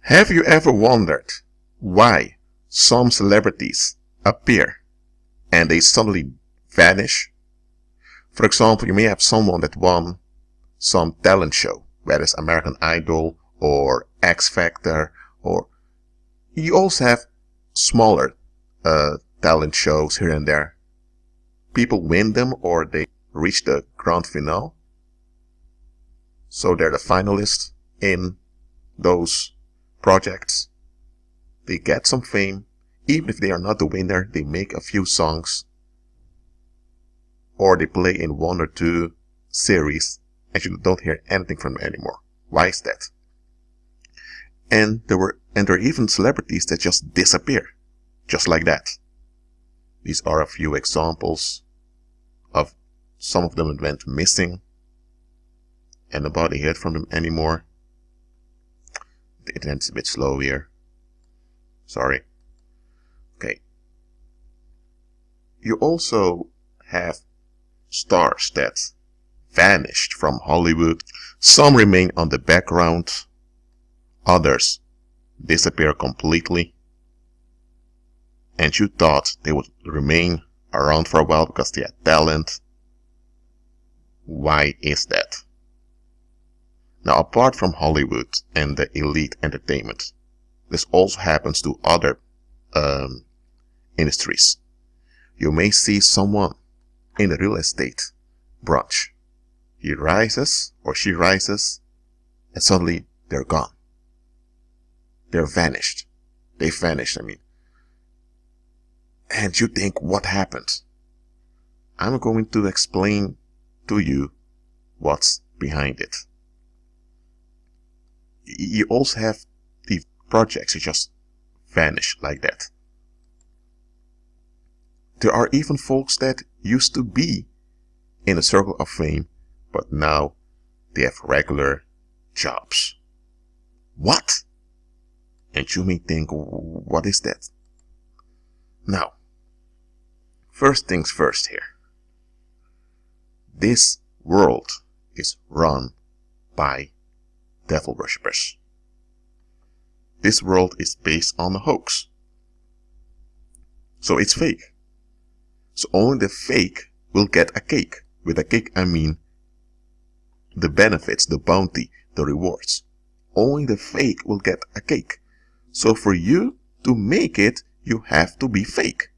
Have you ever wondered why some celebrities appear and they suddenly vanish? For example, you may have someone that won some talent show, whether it's American Idol or X Factor, or you also have smaller talent shows here and there. People win them or they reach the grand finale. So they're the finalists in those projects. They get some fame. Even if they are not the winner, they make a few songs. Or they play in one or two series and you don't hear anything from them anymore. Why is that? And there are even celebrities that just disappear. Just like that. These are a few examples of some of them that went missing and nobody heard from them anymore. The internet's a bit slow here. Sorry. Okay. You also have stars that vanished from Hollywood. Some remain on the background. Others disappear completely. And you thought they would remain around for a while because they had talent. Why is that? Now, apart from Hollywood and the elite entertainment, this also happens to other industries. You may see someone in the real estate branch. He rises or she rises and suddenly they're gone. They're vanished. They vanished, And you think, what happened? I'm going to explain to you what's behind it. You also have the projects that just vanish like that. There are even folks that used to be in a circle of fame, but now they have regular jobs. What? And you may think, what is that? Now, first things first here. This world is run by devil worshippers. This world is based on a hoax. So it's fake. So only the fake will get a cake. With a cake I mean the benefits, the bounty, the rewards. Only the fake will get a cake. So for you to make it, you have to be fake.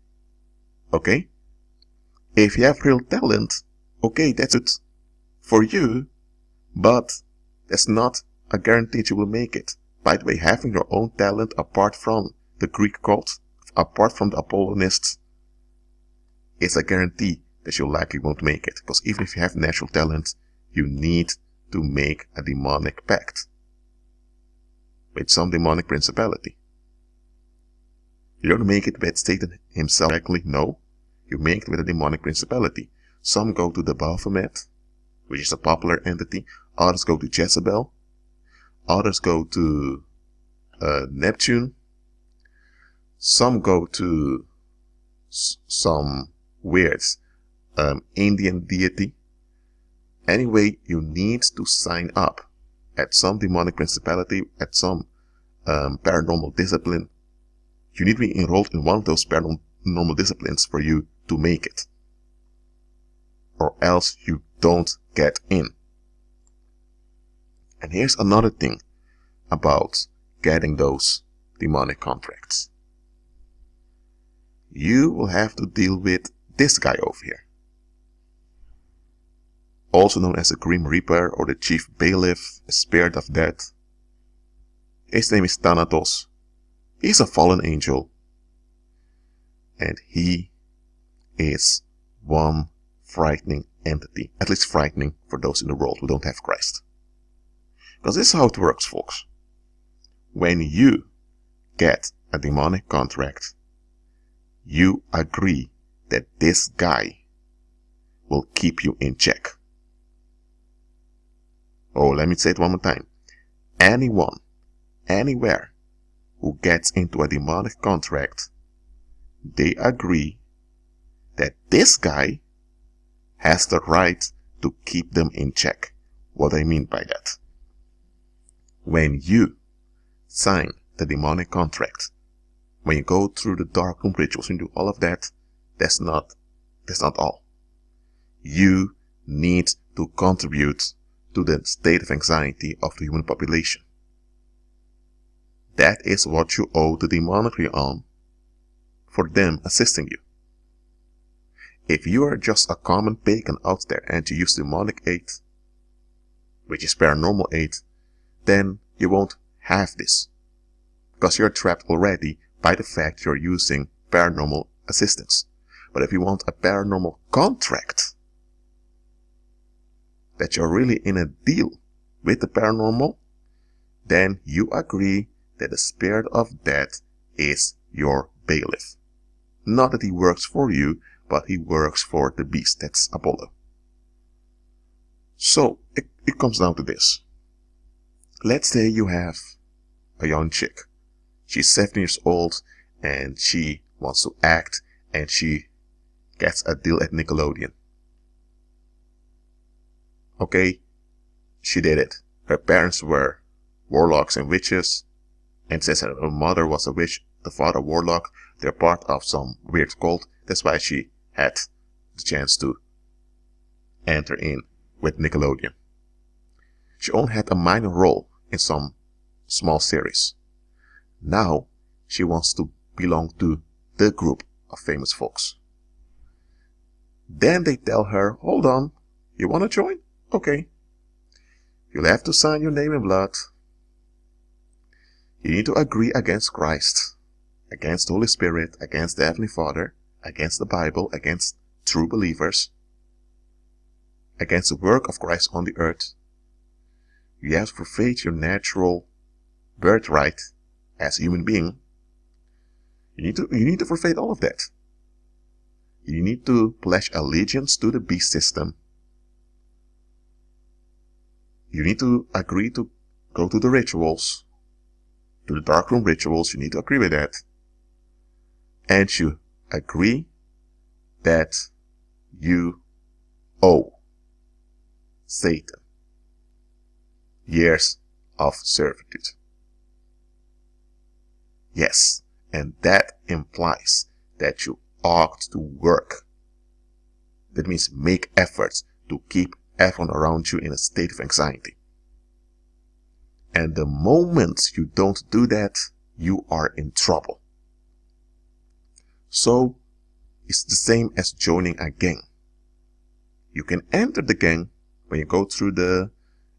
Okay? If you have real talent, okay, that's it for you, but that's not a guarantee that you will make it. By the way, having your own talent apart from the Greek cult, apart from the Apollonists, is a guarantee that you likely won't make it. Because even if you have natural talent, you need to make a demonic pact with some demonic principality. You don't make it with Satan himself directly, no. You make it with a demonic principality. Some go to the Baphomet, which is a popular entity. Others go to Jezebel. Others go to Neptune. Some go to some weird Indian deity. Anyway, you need to sign up at some demonic principality, at some paranormal discipline. You need to be enrolled in one of those paranormal disciplines for you to make it. Or else you don't get in. And here's another thing about getting those demonic contracts. You will have to deal with this guy over here. Also known as the Grim Reaper or the Chief Bailiff, the Spirit of Death. His name is Thanatos. He's a fallen angel. And he is one frightening entity. At least frightening for those in the world who don't have Christ. Because this is how it works, folks. When you get a demonic contract, you agree that this guy will keep you in check. Oh, let me say it one more time. Anyone, anywhere, who gets into a demonic contract, they agree that this guy has the right to keep them in check. What I mean by that? When you sign the demonic contract. When you go through the darkroom rituals and do all of that, that's not all. You need to contribute to the state of anxiety of the human population. That is what you owe the demonic realm for them assisting you. If you are just a common pagan out there and you use demonic aid, which is paranormal aid, then you won't have this, because you're trapped already by the fact you're using paranormal assistance. But if you want a paranormal contract, that you're really in a deal with the paranormal, then you agree that the spirit of death is your bailiff. Not that he works for you, but he works for the beast. That's Apollo. So it comes down to this. Let's say you have a young chick. She's 17 years old and she wants to act, and she gets a deal at Nickelodeon. Okay, she did it. Her parents were warlocks and witches, and since her mother was a witch, the father warlock, they're part of some weird cult. That's why she had the chance to enter in with Nickelodeon. She only had a minor role in some small series. Now she wants to belong to the group of famous folks. Then they tell her, hold on, you want to join? Okay. You'll have to sign your name in blood. You need to agree against Christ, against the Holy Spirit, against the Heavenly Father, against the Bible, against true believers, against the work of Christ on the earth. You have to forfeit your natural birthright as a human being. You need to forfeit all of that. You need to pledge allegiance to the beast system. You need to agree to go to the rituals, to the darkroom rituals. You need to agree with that. And you agree that you owe Satan years of servitude. Yes, and that implies that you ought to work. That means make efforts to keep everyone around you in a state of anxiety. And the moment you don't do that, you are in trouble. So, it's the same as joining a gang. You can enter the gang when you go through the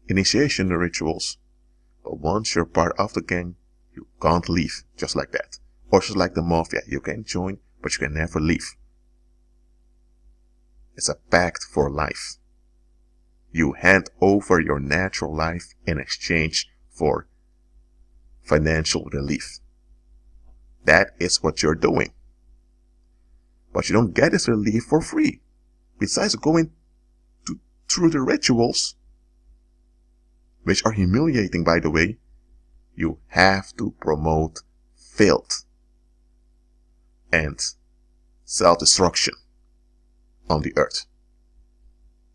initiation rituals, but once you're part of the gang, you can't leave just like that. Or just like the mafia, you can join, but you can never leave. It's a pact for life. You hand over your natural life in exchange for financial relief. That is what you're doing. But you don't get this relief for free. Besides going through the rituals, which are humiliating, by the way, you have to promote filth and self-destruction on the earth.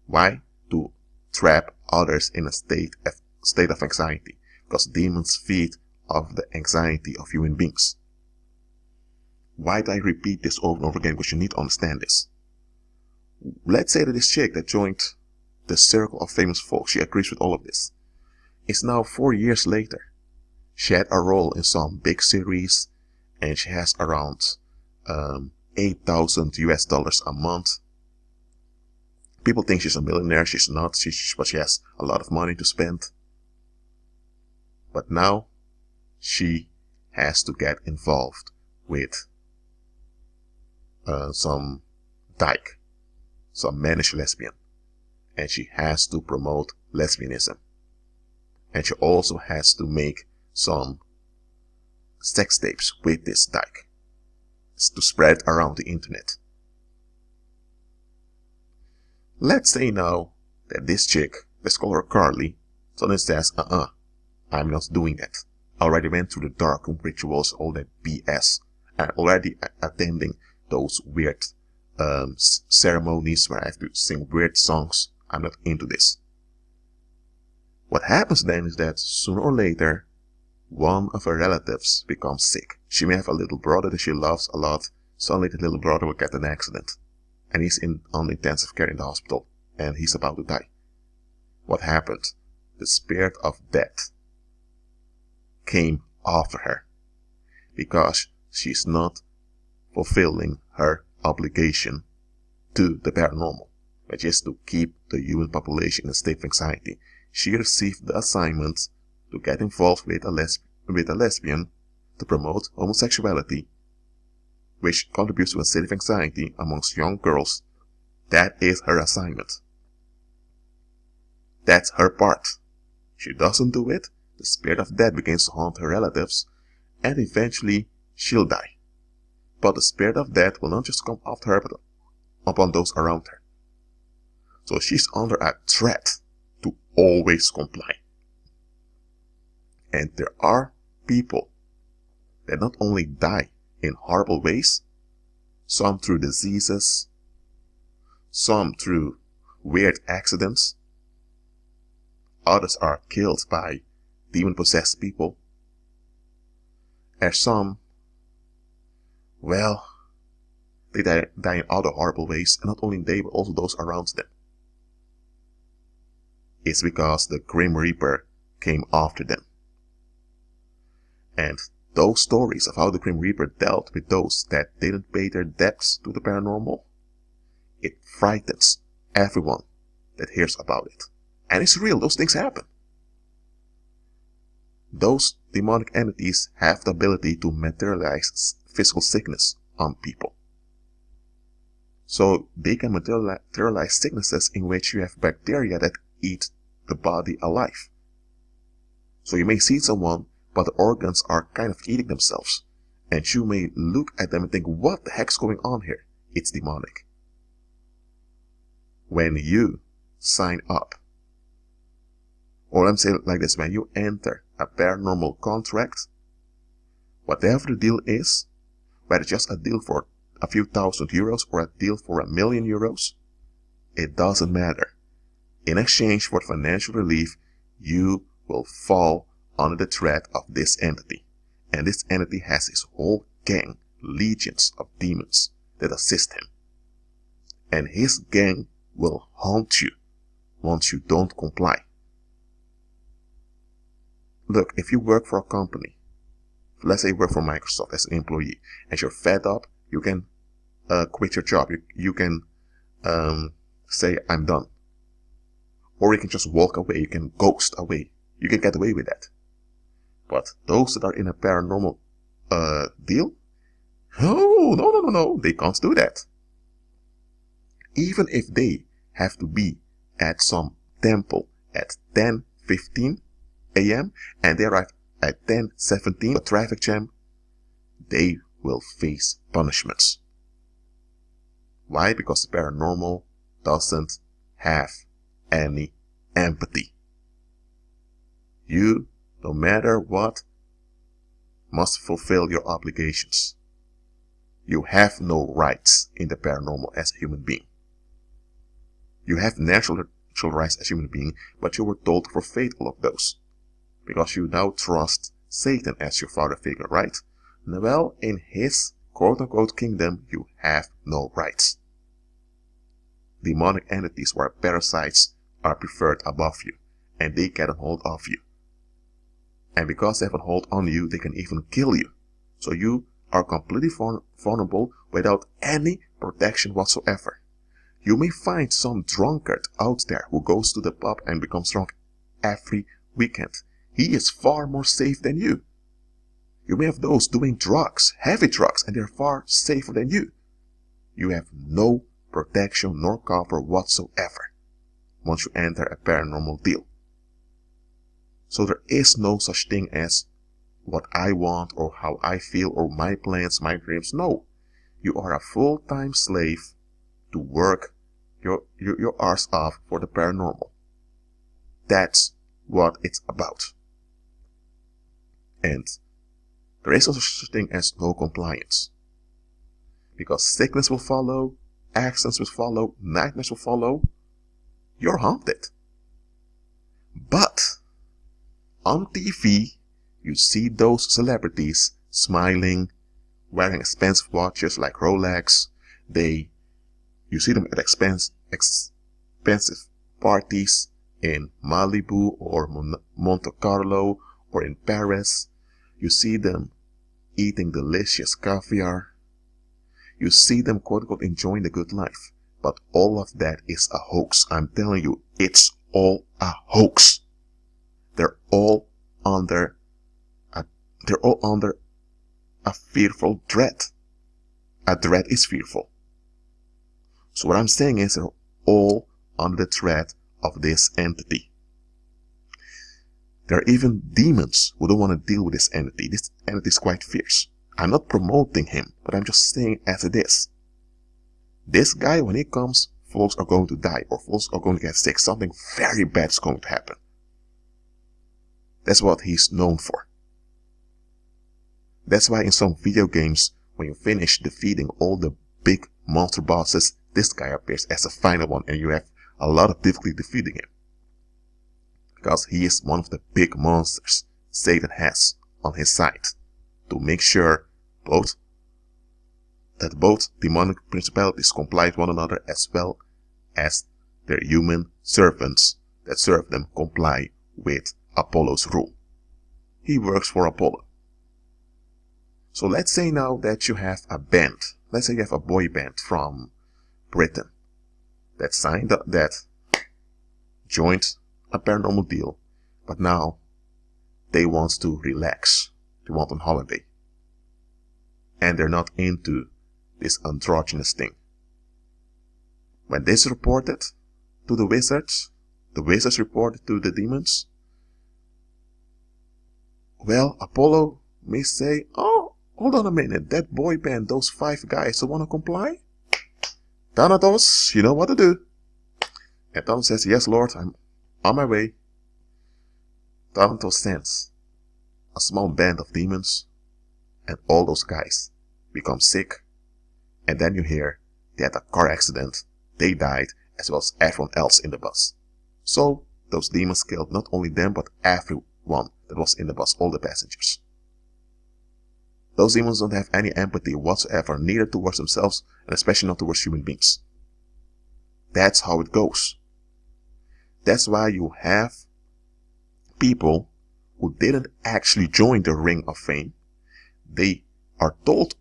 Why? To trap others in a state of anxiety, because demons feed off the anxiety of human beings. Why do I repeat this over and over again? Because you need to understand this. Let's say that this chick that joined the circle of famous folks, she agrees with all of this. It's now 4 years later. She had a role in some big series, and she has around $8,000 a month. People think she's a millionaire. She's not, but she has a lot of money to spend. But now she has to get involved with some dyke, some mannish lesbian, and she has to promote lesbianism. And she also has to make some sex tapes with this dyke to spread around the internet. Let's say now that this chick, let's call her Carly, suddenly says, I'm not doing that. I already went through the darkroom rituals, all that BS. I'm already attending those weird ceremonies where I have to sing weird songs. I'm not into this. What happens then is that sooner or later, one of her relatives becomes sick. She may have a little brother that she loves a lot. Suddenly the little brother will get an accident. And he's on intensive care in the hospital. And he's about to die. What happened? The spirit of death came after her. Because she's not fulfilling her obligation to the paranormal, which is to keep the human population in a state of anxiety. She received the assignment to get involved with a lesbian to promote homosexuality, which contributes to a state of anxiety amongst young girls. That is her assignment. That's her part. She doesn't do it, the spirit of death begins to haunt her relatives, and eventually she'll die. But the spirit of death will not just come after her, but upon those around her. So she's under a threat to always comply. And there are people that not only die in horrible ways, some through diseases, some through weird accidents, others are killed by demon-possessed people, and some, well, they die in other horrible ways, and not only they, but also those around them. It's because the Grim Reaper came after them. And those stories of how the Grim Reaper dealt with those that didn't pay their debts to the paranormal, it frightens everyone that hears about it. And it's real, those things happen. Those demonic entities have the ability to materialize physical sickness on people. So they can materialize sicknesses in which you have bacteria that eat the body alive. So you may see someone, but the organs are kind of eating themselves. And you may look at them and think, what the heck's going on here? It's demonic. When you sign up, or let me say it like this, when you enter a paranormal contract, whatever the deal is, whether it's just a deal for a few €1,000 or a deal for €1,000,000, it doesn't matter. In exchange for financial relief, you will fall under the threat of this entity. And this entity has his whole gang, legions of demons that assist him. And his gang will haunt you once you don't comply. Look, if you work for a company, let's say you work for Microsoft as an employee, and you're fed up, you can quit your job. You can say, I'm done. Or you can just walk away. You can ghost away. You can get away with that. But those that are in a paranormal deal, no, they can't do that. Even if they have to be at some temple at 10:15 a.m. and they arrive at 10:17, a traffic jam, they will face punishments. Why? Because the paranormal doesn't have any empathy. You, no matter what, must fulfill your obligations. You have no rights in the paranormal as a human being. You have natural rights as a human being, but you were told to forfeit all of those. Because you now trust Satan as your father figure, right? Well, in his quote-unquote kingdom, you have no rights. Demonic entities or parasites are preferred above you, and they get a hold of you. And because they have a hold on you, they can even kill you. So you are completely vulnerable without any protection whatsoever. You may find some drunkard out there who goes to the pub and becomes drunk every weekend. He is far more safe than you. You may have those doing drugs, heavy drugs, and they're far safer than you. You have no protection nor cover whatsoever once you enter a paranormal deal. So there is no such thing as what I want or how I feel or my plans, my dreams. No, you are a full-time slave to work your arse off for the paranormal. That's what it's about. And there is no such thing as no compliance. Because sickness will follow, accidents will follow, nightmares will follow. You're haunted. But on TV, You see those celebrities smiling, wearing expensive watches like Rolex. You see them at expensive parties in Malibu or Monte Carlo or in Paris. You see them eating delicious caviar. You see them quote-unquote enjoying the good life. But all of that is a hoax. I'm telling you, it's all a hoax. They're all under a fearful dread. A dread is fearful. So what I'm saying is they're all under the threat of this entity. There are even demons who don't want to deal with this entity. This entity is quite fierce. I'm not promoting him, but I'm just saying as it is. This guy, when he comes, folks are going to die or folks are going to get sick. Something very bad is going to happen. That's what he's known for. That's why in some video games, when you finish defeating all the big monster bosses, this guy appears as the final one and you have a lot of difficulty defeating him. Because he is one of the big monsters Satan has on his side to make sure that both demonic principalities comply with one another as well as their human servants that serve them comply with Apollo's rule. He works for Apollo. So let's say now that you have a band. Let's say you have a boy band from Britain that joined a paranormal deal, but now they want to relax. They want on holiday. And they're not into this androgynous thing. When this is reported to the wizards reported to the demons. Well, Apollo may say, oh, hold on a minute, that boy band, those 5 guys who want to comply? Thanatos, you know what to do. And Thanatos says, yes, Lord, I'm on my way. Thanatos sends a small band of demons, and all those guys become sick. And then you hear they had a car accident, they died, as well as everyone else in the bus. So, those demons killed not only them, but everyone that was in the bus, all the passengers. Those demons don't have any empathy whatsoever, neither towards themselves, and especially not towards human beings. That's how it goes. That's why you have people who didn't actually join the Ring of Fame. They are told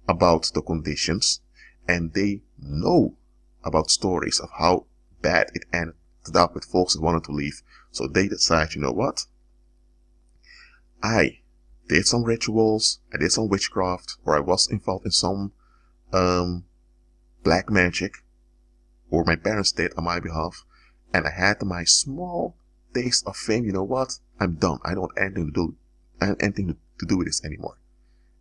about the conditions, and they know about stories of how bad it ended up with folks that wanted to leave. So they decide, you know what? I did some rituals, I did some witchcraft, or I was involved in some black magic, or my parents did on my behalf, and I had my small taste of fame. You know what? I'm done. I don't want anything to do with this anymore.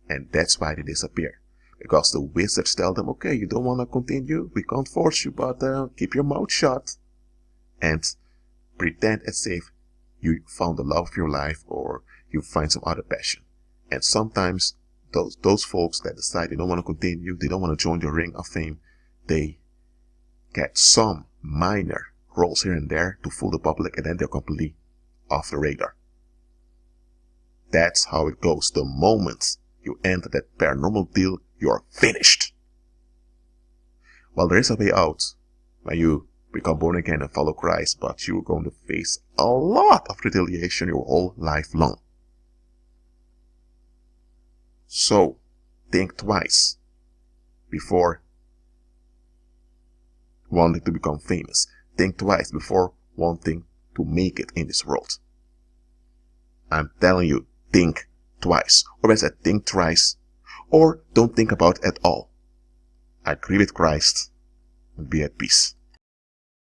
And that's why they disappear. Because the wizards tell them, okay, you don't want to continue, we can't force you, but keep your mouth shut. And pretend as if you found the love of your life or you find some other passion. And sometimes those folks that decide they don't want to continue, they don't want to join the Ring of Fame, they get some minor roles here and there to fool the public, and then they're completely off the radar. That's how it goes. The moment you enter that paranormal deal, you're finished. Well, there is a way out when you become born again and follow Christ, but you're going to face a lot of retaliation your whole life long. So, think twice before wanting to become famous. Think twice before wanting to make it in this world. I'm telling you, think twice. Or I said, think twice. Or don't think about it at all. Agree with Christ and be at peace.